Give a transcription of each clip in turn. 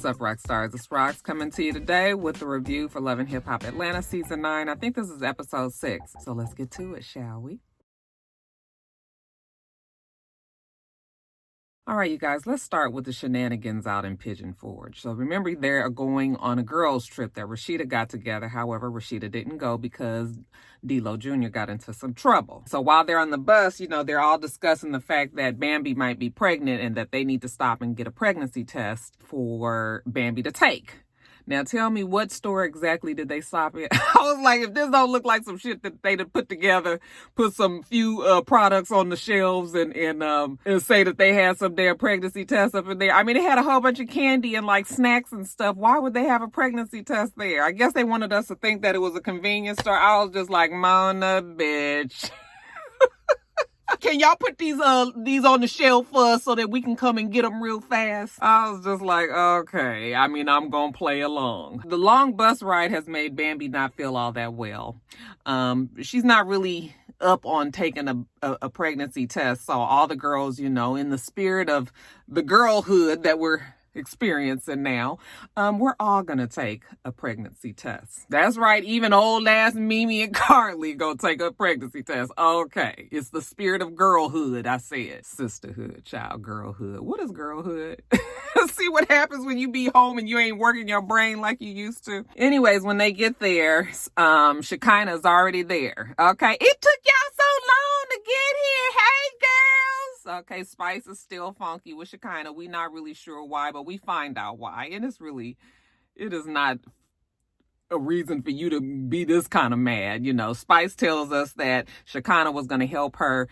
up, rock stars? It's Rox coming to you today with the review for Love and Hip Hop Atlanta Season 9. I think this is episode 6. So let's get to it, shall we? All right, you guys, let's start with the shenanigans out in Pigeon Forge. So remember, they're going on a girls' trip that Rashida got together. However, Rashida didn't go because D-Lo Jr. got into some trouble. So while they're on the bus, they're all discussing the fact that Bambi might be pregnant and that they need to stop and get a pregnancy test for Bambi to take. Now, tell me, what store exactly did they stop at? I was like, if this don't look like some shit that they'd have put together, put some few products on the shelves and say that they had some damn pregnancy test up in there. I mean, they had a whole bunch of candy and like snacks and stuff. Why would they have a pregnancy test there? I guess they wanted us to think that it was a convenience store. I was just like, Mona, bitch. Can y'all put these on the shelf for us so that we can come and get them real fast? I was just like, okay. I mean, I'm gonna play along. The long bus ride has made Bambi not feel all that well. She's not really up on taking a pregnancy test. So all the girls, in the spirit of the girlhood that we're experiencing now, we're all gonna take a pregnancy test. That's right, even old ass Mimi and Carly gonna take a pregnancy test. Okay, it's the spirit of girlhood. I said sisterhood, child, girlhood. What is girlhood? See what happens when you be home and you ain't working your brain like you used to. Anyways, when they get there, Shekinah's already there. Okay, it took y'all so long to get here. Hey, girls. Okay, Spice is still funky with Shekinah. We not really sure why, but we find out why. And it is not a reason for you to be this kind of mad. Spice tells us that Shekinah was going to help her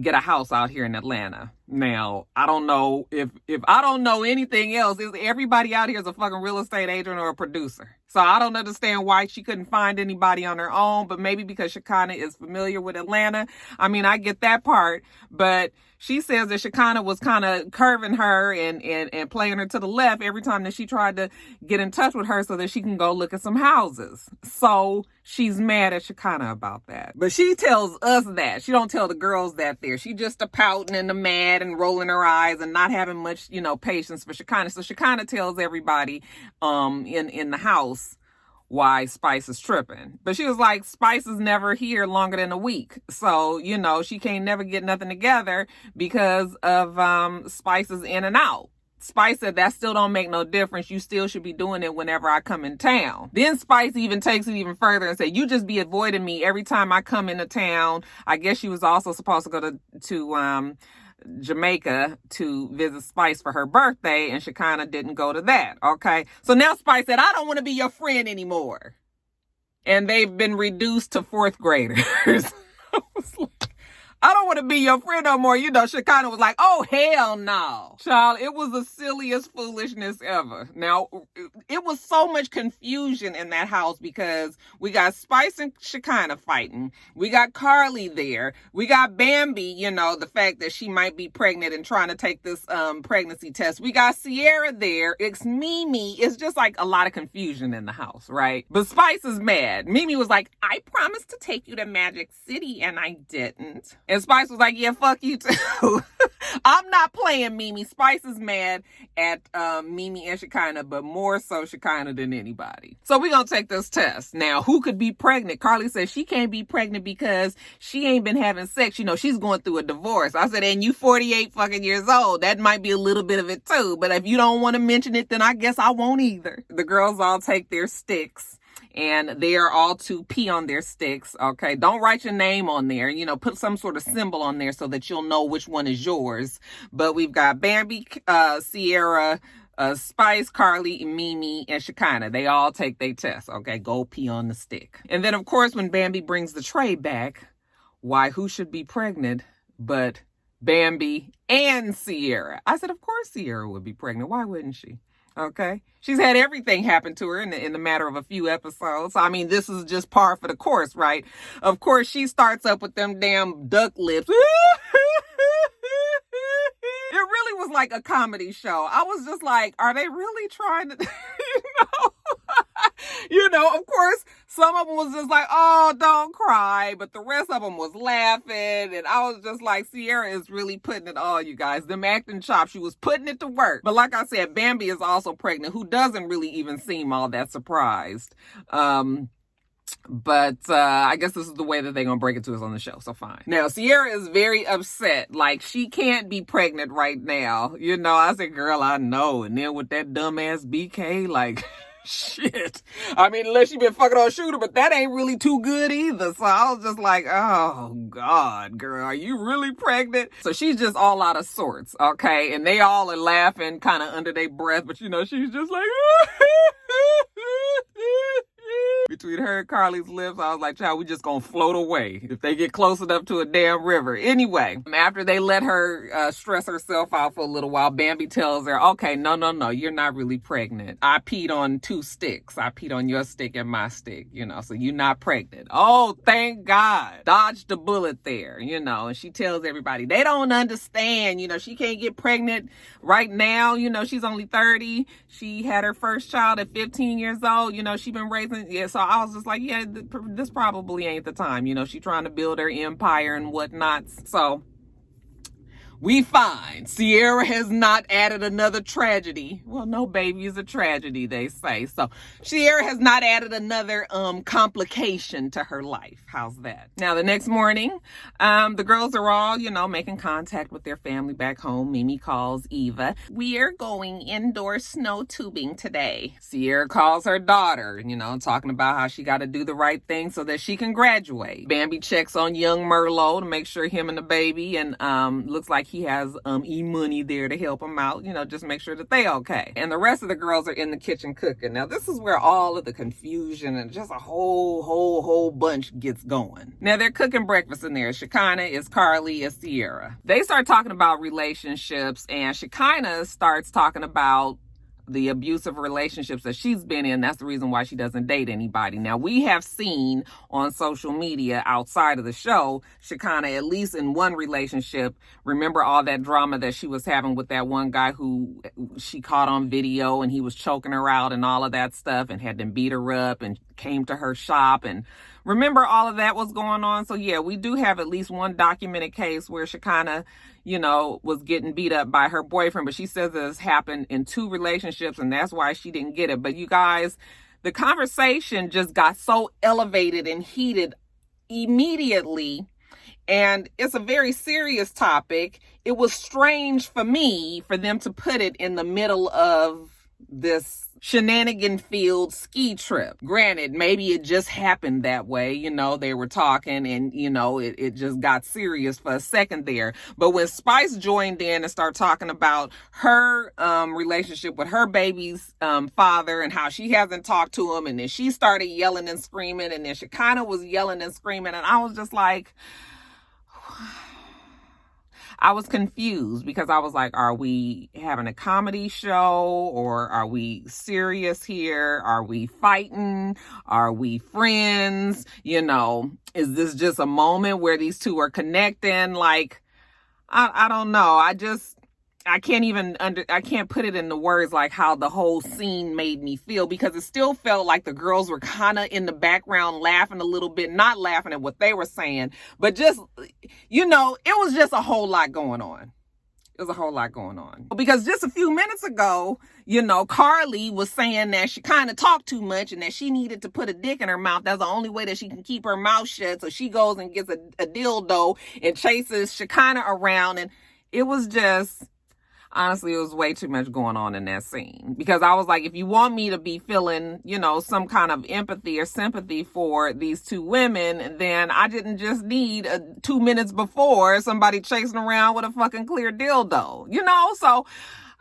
get a house out here in Atlanta. Now, I don't know if I don't know anything else, is everybody out here is a fucking real estate agent or a producer. So I don't understand why she couldn't find anybody on her own, but maybe because Shekinah is familiar with Atlanta. I mean, I get that part, but she says that Shekinah was kind of curving her and playing her to the left every time that she tried to get in touch with her so that she can go look at some houses. So she's mad at Shekinah about that. But she tells us that. She don't tell the girls that there. She just a pouting and a mad and rolling her eyes and not having much, patience for Shekinah. So Shekinah tells everybody in the house why Spice is tripping. But she was like, Spice is never here longer than a week. So, she can't never get nothing together because of Spice's in and out. Spice said, that still don't make no difference. You still should be doing it whenever I come in town. Then Spice even takes it even further and said, you just be avoiding me every time I come into town. I guess she was also supposed to go to Jamaica to visit Spice for her birthday, and Shekinah didn't go to that. Okay. So now Spice said, I don't want to be your friend anymore. And they've been reduced to 4th graders. I was like, I don't want to be your friend no more. Shekinah was like, oh, hell no. Child, it was the silliest foolishness ever. Now, it was so much confusion in that house because we got Spice and Shekinah fighting. We got Carly there. We got Bambi, the fact that she might be pregnant and trying to take this pregnancy test. We got Sierra there. It's Mimi. It's just like a lot of confusion in the house, right? But Spice is mad. Mimi was like, I promised to take you to Magic City and I didn't. And Spice was like, yeah, fuck you too. I'm not playing Mimi. Spice is mad at Mimi and Shekinah, but more so Shekinah than anybody. So we're going to take this test. Now, who could be pregnant? Carly says she can't be pregnant because she ain't been having sex. She's going through a divorce. I said, and you 48 fucking years old. That might be a little bit of it too. But if you don't want to mention it, then I guess I won't either. The girls all take their sticks. And they are all to pee on their sticks, okay? Don't write your name on there. Put some sort of symbol on there so that you'll know which one is yours. But we've got Bambi, Sierra, Spice, Carly, Mimi, and Shekinah. They all take their test, okay? Go pee on the stick. And then, of course, when Bambi brings the tray back, who should be pregnant but Bambi and Sierra? I said, of course Sierra would be pregnant. Why wouldn't she? Okay. She's had everything happen to her in the matter of a few episodes. I mean, this is just par for the course, right? Of course, she starts up with them damn duck lips. It really was like a comedy show. I was just like, are they really trying to, You know, of course, some of them was just like, oh, don't cry. But the rest of them was laughing. And I was just like, Sierra is really putting it all, you guys. Them acting chops, she was putting it to work. But like I said, Bambi is also pregnant, who doesn't really even seem all that surprised. But I guess this is the way that they're going to break it to us on the show. So fine. Now, Sierra is very upset. Like, she can't be pregnant right now. You know, I said, girl, I know. And then with that dumbass BK, like... shit. I mean, unless you been fucking on Shooter, but that ain't really too good either. So I was just like, oh God, girl, are you really pregnant? So she's just all out of sorts, okay? And they all are laughing kind of under their breath, but you know, she's just like, between her and Carly's lips, I was like, child, we just gonna float away if they get close enough to a damn river. Anyway, after they let her stress herself out for a little while, Bambi tells her, okay, no, you're not really pregnant. I peed on 2 sticks. I peed on your stick and my stick, you know, so you're not pregnant. Oh, thank God. Dodged the bullet there, you know, and she tells everybody, they don't understand, you know, she can't get pregnant right now. You know, she's only 30. She had her first child at 15 years old. You know, she been raising, yeah, so I was just like, yeah, this probably ain't the time. You know, she trying to build her empire and whatnot. So we find Sierra has not added another tragedy. Well, no baby is a tragedy, they say. So Sierra has not added another complication to her life. How's that? Now, the next morning, the girls are all, you know, making contact with their family back home. Mimi calls Eva. We are going indoor snow tubing today. Sierra calls her daughter, you know, talking about how she got to do the right thing so that she can graduate. Bambi checks on young Merlot to make sure him and the baby, and looks like he has E-Money there to help him out, you know, just make sure that they okay. And the rest of the girls are in the kitchen cooking. Now, this is where all of the confusion and just a whole bunch gets going. Now, they're cooking breakfast in there. Shekinah is Carly is Sierra. They start talking about relationships, and Shekinah starts talking about the abusive relationships that she's been in. That's the reason why she doesn't date anybody. Now, we have seen on social media outside of the show, Shekinah, at least in one relationship, remember all that drama that she was having with that one guy who she caught on video, and he was choking her out and all of that stuff, and had them beat her up and came to her shop, and remember all of that was going on. So yeah, we do have at least one documented case where Shekinah, you know, was getting beat up by her boyfriend, but she says this happened in 2 relationships, and that's why she didn't get it. But you guys, the conversation just got so elevated and heated immediately, and it's a very serious topic. It was strange for me for them to put it in the middle of this shenanigan-filled ski trip. Granted, maybe it just happened that way. You know, they were talking and, you know, it just got serious for a second there. But when Spice joined in and started talking about her relationship with her baby's father and how she hasn't talked to him, and then she started yelling and screaming, and then she kind of was yelling and screaming, and I was just like... I was confused because I was like, are we having a comedy show, or are we serious here? Are we fighting? Are we friends? You know, is this just a moment where these two are connecting? Like, I don't know. I can't put it in the words like how the whole scene made me feel, because it still felt like the girls were kind of in the background laughing a little bit, not laughing at what they were saying, but just, you know, it was just a whole lot going on. It was a whole lot going on. Because just a few minutes ago, you know, Carly was saying that she kind of talked too much and that she needed to put a dick in her mouth. That's the only way that she can keep her mouth shut. So she goes and gets a dildo and chases Shekinah around. And it was just... honestly, it was way too much going on in that scene, because I was like, if you want me to be feeling, you know, some kind of empathy or sympathy for these 2 women, then I didn't just need 2 minutes before somebody chasing around with a fucking clear dildo, you know? So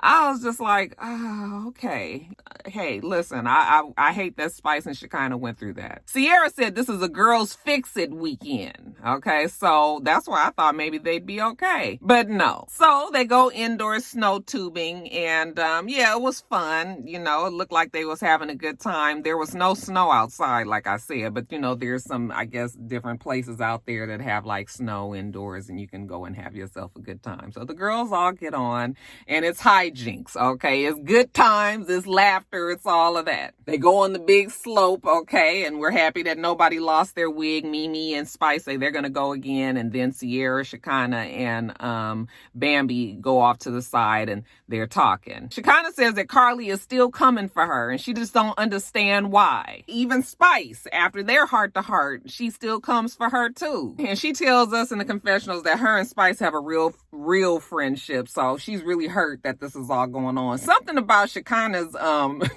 I was just like, oh, okay. Hey, listen, I hate that Spice and Shekinah went through that. Sierra said this is a girls fix it weekend. Okay, so that's why I thought maybe they'd be okay. But no. So they go indoor snow tubing, and yeah, it was fun. You know, it looked like they was having a good time. There was no snow outside, like I said, but you know, there's some, I guess, different places out there that have like snow indoors, and you can go and have yourself a good time. So the girls all get on, and it's high hijinks, okay? It's good times, it's laughter, it's all of that. They go on the big slope, okay? And we're happy that nobody lost their wig. Mimi and Spice say they're going to go again. And then Sierra, Shekinah, and Bambi go off to the side and they're talking. Shekinah says that Carly is still coming for her and she just don't understand why. Even Spice, after their heart-to-heart, she still comes for her too. And she tells us in the confessionals that her and Spice have a real friendship. So she's really hurt that this is all going on. Something about Shekinah's,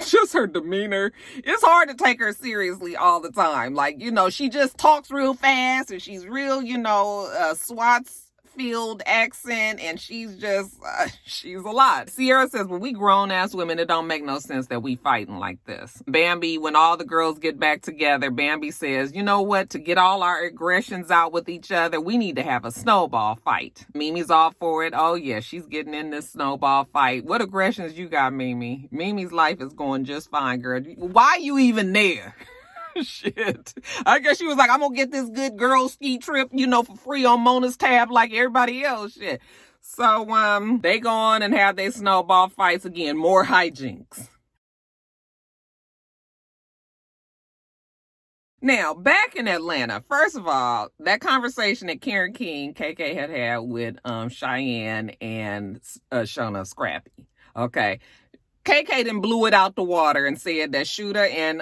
just her demeanor. It's hard to take her seriously all the time. Like, you know, she just talks real fast and she's real, you know, Swats field accent, and she's just she's a lot. Sierra says, well, we grown-ass women, it don't make no sense that we fighting like this. Bambi, when all the girls get back together, Bambi says, you know what, to get all our aggressions out with each other, we need to have a snowball fight. Mimi's all for it. Oh yeah, she's getting in this snowball fight. What aggressions you got, Mimi? Mimi's life is going just fine, girl. Why you even there? Shit. I guess she was like, I'm gonna get this good girl ski trip, you know, for free on Mona's tab like everybody else. Shit. So they go on and have their snowball fights again. More hijinks. Now, back in Atlanta, first of all, that conversation that Karen King, KK, had with Cheyenne and Shona Scrappy. Okay. KK then blew it out the water and said that Shooter and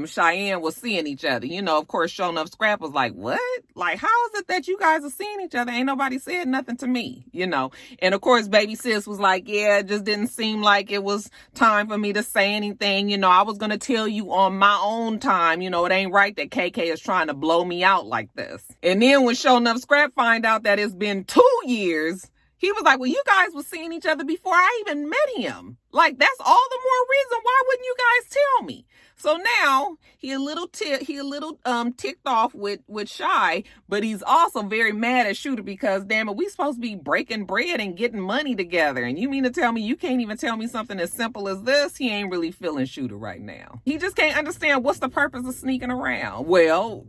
Cheyenne was seeing each other. You know, of course, Show Enough Scrap was like, what? Like, how is it that you guys are seeing each other? Ain't nobody said nothing to me, you know? And of course, Baby Sis was like, yeah, it just didn't seem like it was time for me to say anything. You know, I was going to tell you on my own time. You know, it ain't right that KK is trying to blow me out like this. And then when Show Enough Scrap find out that it's been 2 years, he was like, well, you guys were seeing each other before I even met him. Like, that's all the more reason why wouldn't you guys tell me? So now he a little ticked off with Shy, but he's also very mad at Shooter because, damn it, we supposed to be breaking bread and getting money together. And you mean to tell me you can't even tell me something as simple as this? He ain't really feeling Shooter right now. He just can't understand what's the purpose of sneaking around. Well,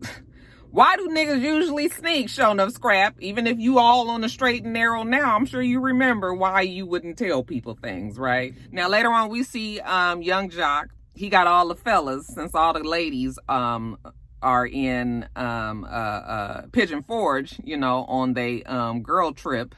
why do niggas usually sneak, Show Enough Scrap? Even if you all on the straight and narrow now, I'm sure you remember why you wouldn't tell people things, right? Now, later on, we see young Jock. He got all the fellas, since all the ladies are in Pigeon Forge, you know, on the girl trip.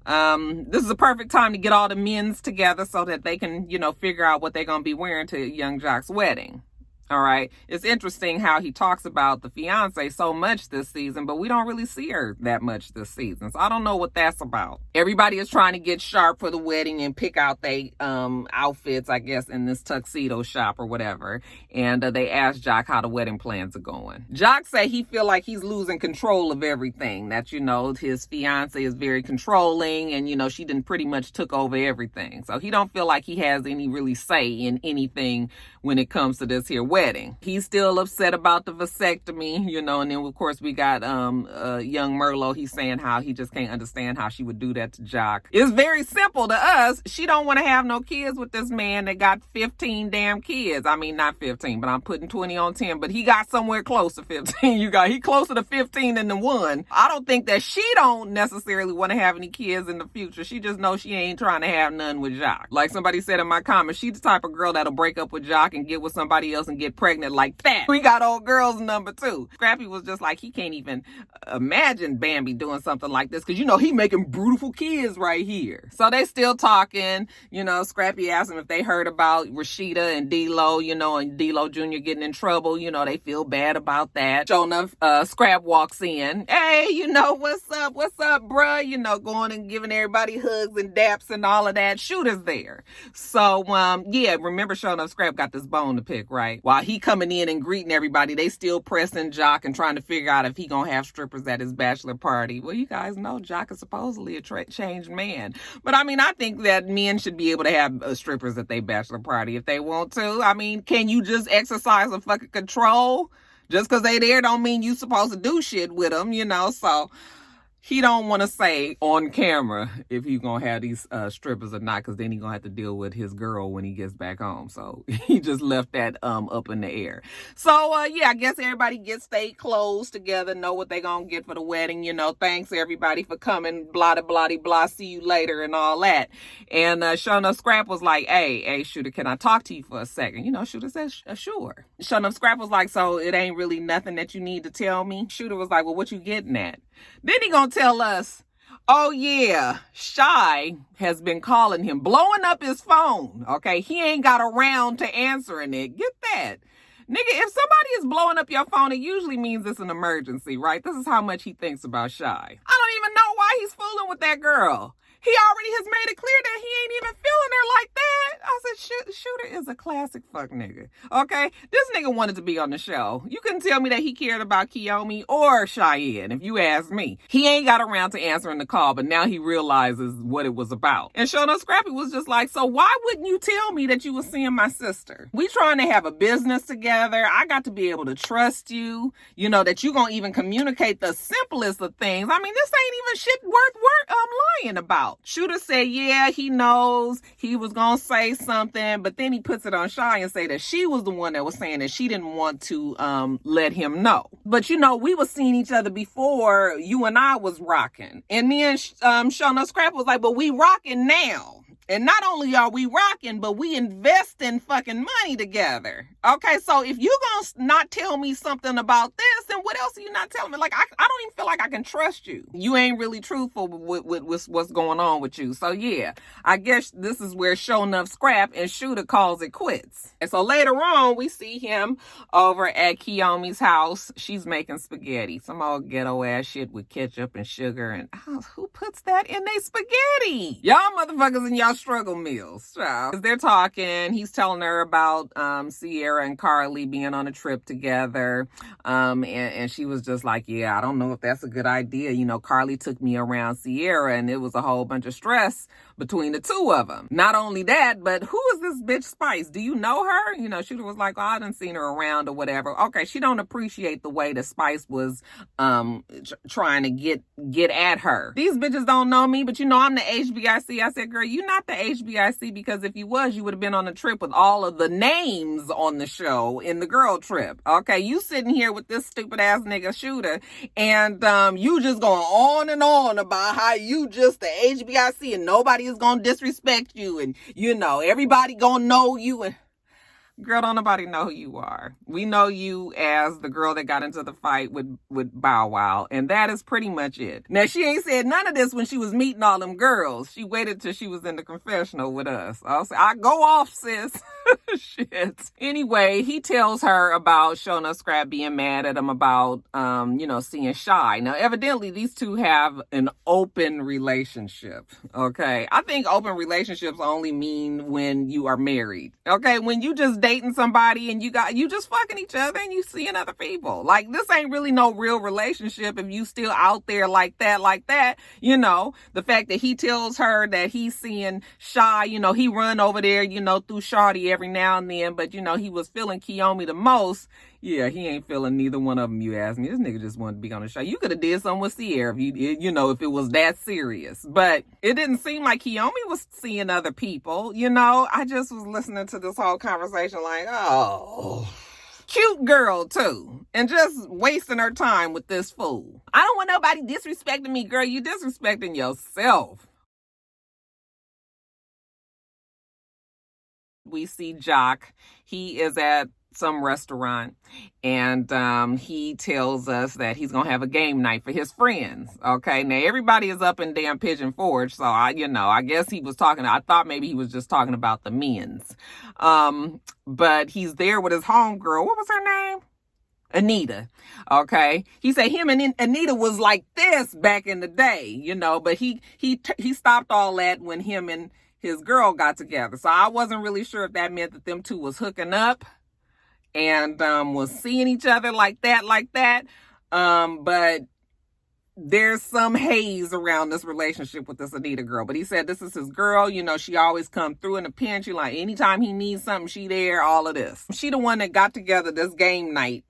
This is a perfect time to get all the men's together so that they can, you know, figure out what they're going to be wearing to young Jock's wedding. All right. It's interesting how he talks about the fiance so much this season, but we don't really see her that much this season. So I don't know what that's about. Everybody is trying to get sharp for the wedding and pick out their outfits, I guess, in this tuxedo shop or whatever. And they ask Jock how the wedding plans are going. Jock say he feel like he's losing control of everything. That, you know, his fiance is very controlling and, you know, she done pretty much took over everything. So he don't feel like he has any really say in anything when it comes to this here wedding. He's still upset about the vasectomy, you know, and then of course we got young Merlot. He's saying how he just can't understand how she would do that to Jock. It's very simple to us. She don't want to have no kids with this man that got 15 damn kids. I mean, not 15, but I'm putting 20 on 10, but he got somewhere close to 15. He closer to 15 than the one. I don't think that she don't necessarily want to have any kids in the future. She just knows she ain't trying to have none with Jock. Like somebody said in my comments, she's the type of girl that'll break up with Jock and get with somebody else and get pregnant like that. We got old girl's number 2. Scrappy was just like, he can't even imagine Bambi doing something like this because, you know, he making beautiful kids right here. So they still talking. You know, Scrappy asked him if they heard about Rashida and D-Lo, you know, and D-Lo Jr. getting in trouble. You know, they feel bad about that. Sure enough, Scrap walks in. Hey, you know, what's up, bruh? You know, going and giving everybody hugs and daps and all of that. Shooter's there. So, yeah, remember, sure enough, Scrap got this bone to pick, right? While he coming in and greeting everybody, they still pressing Jock and trying to figure out if he gonna have strippers at his bachelor party. Well, you guys know Jock is supposedly a changed man. But I mean, I think that men should be able to have strippers at their bachelor party if they want to. I mean, can you just exercise a fucking control? Just because they there don't mean you supposed to do shit with them, you know? So he don't want to say on camera if he's gonna have these strippers or not, because then he's gonna have to deal with his girl when he gets back home. So he just left that up in the air. So yeah, I guess everybody gets their clothes together, know what they gonna get for the wedding. Thanks everybody for coming, blah blah blah blah, see you later and all that. And sure enough, Scrap was like, hey Shooter, can I talk to you for a second? Shooter said sure. Sure enough, Scrap was like, so it ain't really nothing that you need to tell me? Shooter was like, well, what you getting at? Then he gonna tell us, oh yeah, Shy has been calling him, blowing up his phone. Okay, he ain't got around to answering it. Get that. Nigga, if somebody is blowing up your phone, it usually means it's an emergency, right? This is how much he thinks about Shy. I don't even know why he's fooling with that girl. He already has made it clear that he ain't even feeling her like that. I said, Shooter is a classic fuck nigga. Okay? This nigga wanted to be on the show. You couldn't tell me that he cared about Kiyomi or Cheyenne, if you ask me. He ain't got around to answering the call, but now he realizes what it was about. And sure enough, Scrappy was just like, so why wouldn't you tell me that you were seeing my sister? We trying to have a business together. I got to be able to trust you, that you gonna even communicate the simplest of things. I mean, this ain't even shit worth lying about. Shooter said, yeah, he knows he was gonna say something, but then he puts it on Shy and say that she was the one that was saying that she didn't want to let him know. But we was seeing each other before you and I was rocking. And then Shona Scrap was like, but we rocking now. And not only are we rocking, but we investing fucking money together. Okay, so if you gonna not tell me something about this, then what else are you not telling me? Like, I don't even feel like I can trust you. You ain't really truthful with what's going on with you. So yeah, I guess this is where Show Enough Scrap and Shooter calls it quits. And so later on, we see him over at Kiyomi's house. She's making spaghetti. Some old ghetto ass shit with ketchup and sugar. And who puts that in their spaghetti? Y'all motherfuckers in y'all struggle meals. As they're talking, he's telling her about Sierra and Carly being on a trip together. And she was just like, yeah, I don't know if that's a good idea. Carly took me around Sierra and it was a whole bunch of stress between the two of them. Not only that, but who is this bitch Spice? Do you know her? Shooter was like, oh, I done seen her around or whatever. Okay, she don't appreciate the way that Spice was trying to get at her. These bitches don't know me, but I'm the HBIC. I said, girl, you not the HBIC, because if you was, you would have been on a trip with all of the names on the show in the girl trip. Okay, you sitting here with this stupid ass nigga Shooter, and you just going on and on about how you just the HBIC and nobody is gonna disrespect you, and everybody gonna know you. And girl, don't nobody know who you are. We know you as the girl that got into the fight with Bow Wow, and that is pretty much it. Now, she ain't said none of this when she was meeting all them girls. She waited till she was in the confessional with us. I go off, sis. Shit. Anyway, he tells her about Shona Scrap being mad at him about, seeing Shy. Now, evidently, these two have an open relationship. Okay. I think open relationships only mean when you are married. Okay. When you just dating somebody and you just fucking each other and you seeing other people. Like, this ain't really no real relationship if you still out there like that. The fact that he tells her that he's seeing Shy, he run over there, through Shawty every now and then, but he was feeling Kiyomi the most. Yeah, he ain't feeling neither one of them, you ask me. This nigga just wanted to be on the show. You could have did something with Sierra if it was that serious. But it didn't seem like Kiyomi was seeing other people, I just was listening to this whole conversation like, oh, cute girl too, and just wasting her time with this fool. I don't want nobody disrespecting me, girl. You disrespecting yourself. We see Jock. He is at some restaurant, and he tells us that he's gonna have a game night for his friends. Okay, now everybody is up in damn Pigeon Forge, so I guess he was talking. I thought maybe he was just talking about the men's, but he's there with his homegirl. What was her name? Anita. Okay, he said him and Anita was like this back in the day, but he stopped all that when him and his girl got together. So I wasn't really sure if that meant that them two was hooking up and was seeing each other like that. But there's some haze around this relationship with this Anita girl. But he said this is his girl. She always come through in a pinch. Like, anytime he needs something, she there, all of this. She the one that got together this game night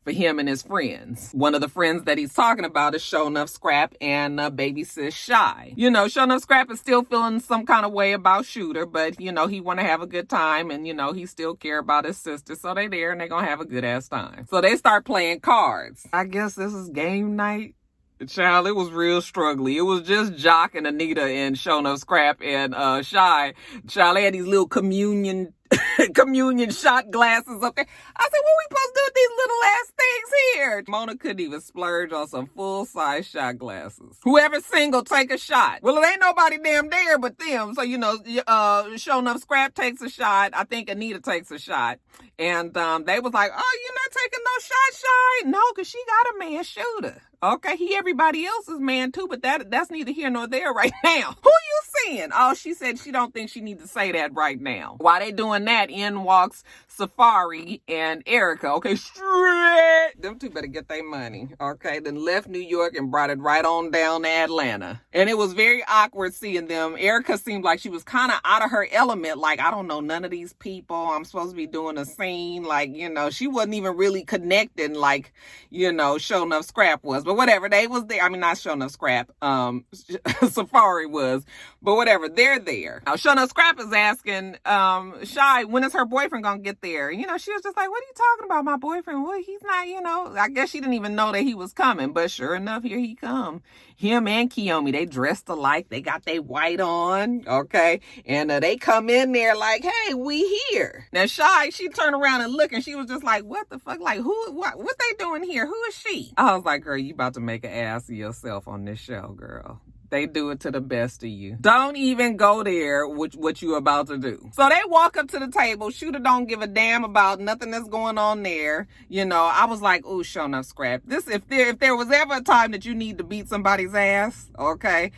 for him and his friends. One of the friends that he's talking about is Show Enough Scrap and baby sis Shy. You know, Show Enough Scrap is still feeling some kind of way about Shooter, but, you know, he want to have a good time and, you know, he still care about his sister. So they there and they gonna have a good ass time. So they start playing cards. I guess this is game night. Child, it was real struggly. It was just Jock and Anita and Show Enough Scrap and Shy. Child, they had these little communion shot glasses up there. I said, what we supposed to do with these little ass things here? Mona couldn't even splurge on some full-size shot glasses. Whoever's single, take a shot. Well, it ain't nobody damn there but them. So, you know, Show Enough Scrap takes a shot. I think Anita takes a shot. And they was like, oh, you're not taking no shot, Shy? No, because she got a man Shooter. Okay, he everybody else's man too, but that's neither here nor there right now. Who you seeing? Oh, she said she don't think she needs to say that right now. While they doing that, in walks Safari and Erica. Okay, straight. Them two better get their money. Okay, then left New York and brought it right on down to Atlanta. And it was very awkward seeing them. Erica seemed like she was kind of out of her element. Like, I don't know none of these people. I'm supposed to be doing a scene. Like, you know, she wasn't even really connecting like, you know, Show Enough Scrap was. But whatever, they was there. I mean, not Show Enough Scrap. Safari was. But whatever, they're there. Now, Show Enough Scrap is asking Shy, when is her boyfriend gonna get there? You know, she was just like, what are you talking about, my boyfriend? Well, he's not, you know. I guess she didn't even know that he was coming. But sure enough, here he come. Him and Kiyomi, they dressed alike. They got their white on, okay? And they come in there like, hey, we here. Now, Shy, she turned around and looked, and she was just like, what the fuck? Like, what they doing here? Who is she? I was like, girl, you about to make an ass of yourself on this show, girl. They do it to the best of you. Don't even go there with what you about to do. So they walk up to the table. Shooter don't give a damn about nothing that's going on there. You know, I was like, ooh, Show Enough Scrap. This, if there was ever a time that you need to beat somebody's ass, okay,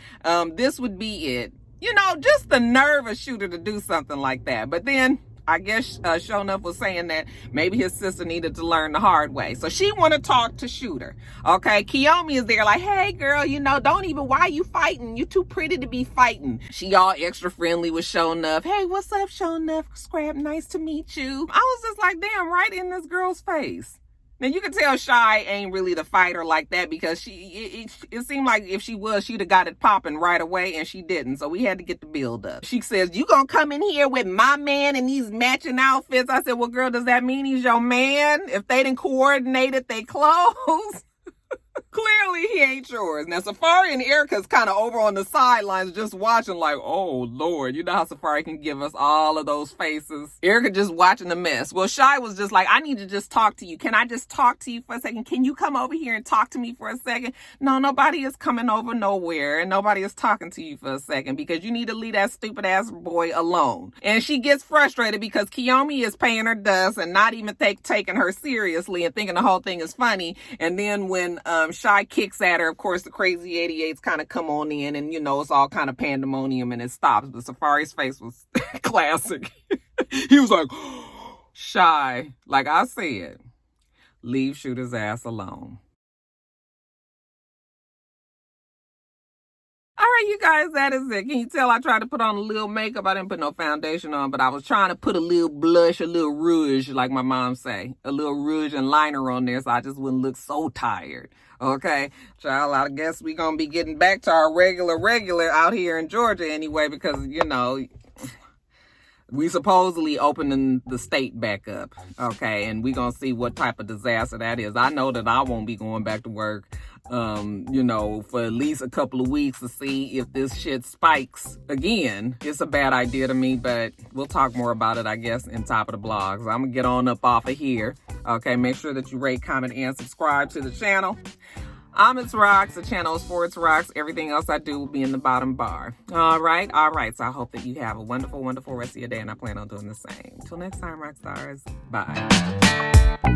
this would be it. You know, just the nerve of Shooter to do something like that. But then I guess Show Enough was saying that maybe his sister needed to learn the hard way. So she want to talk to Shooter. Okay, Kiyomi is there like, hey, girl, you know, why you fighting? You too pretty to be fighting. She all extra friendly with Show Enough. Hey, what's up, Show Enough Scrap? Nice to meet you. I was just like, damn, right in this girl's face. Now, you can tell Shy ain't really the fighter like that because it seemed like if she was, she'd have got it popping right away, and she didn't. So we had to get the build up. She says, you gonna come in here with my man in these matching outfits? I said, well, girl, does that mean he's your man? If they didn't coordinated they clothes? Clearly, he ain't yours. Now, Safari and Erica's kind of over on the sidelines just watching like, oh, Lord. You know how Safari can give us all of those faces. Erica just watching the mess. Well, Shy was just like, I need to just talk to you. Can I just talk to you for a second? Can you come over here and talk to me for a second? No, nobody is coming over nowhere. And nobody is talking to you for a second because you need to leave that stupid ass boy alone. And she gets frustrated because Kiyomi is paying her dust and not even taking her seriously and thinking the whole thing is funny. And then when Shy kicks at her, of course, the crazy 88s kind of come on in and, you know, it's all kind of pandemonium and it stops. But Safari's face was classic. He was like, Shy, like I said, leave Shooter's ass alone. All right, you guys, that is it. Can you tell I tried to put on a little makeup? I didn't put no foundation on, but I was trying to put a little blush, a little rouge, like my mom say. A little rouge and liner on there so I just wouldn't look so tired. Okay, child, I guess we gonna be getting back to our regular out here in Georgia anyway because, you know, we supposedly opening the state back up. Okay, and we gonna see what type of disaster that is. I know that I won't be going back to work you know, for at least a couple of weeks to see if this shit spikes again. It's a bad idea to me, but we'll talk more about it, I guess, in top of the blogs. I'm gonna get on up off of here. Okay, make sure that you rate, comment, and subscribe to the channel. I'm itsrox. The channel is for itsrox. Everything else I do will be in the bottom bar. All right. So I hope that you have a wonderful, wonderful rest of your day, and I plan on doing the same. Till next time, rock stars. Bye.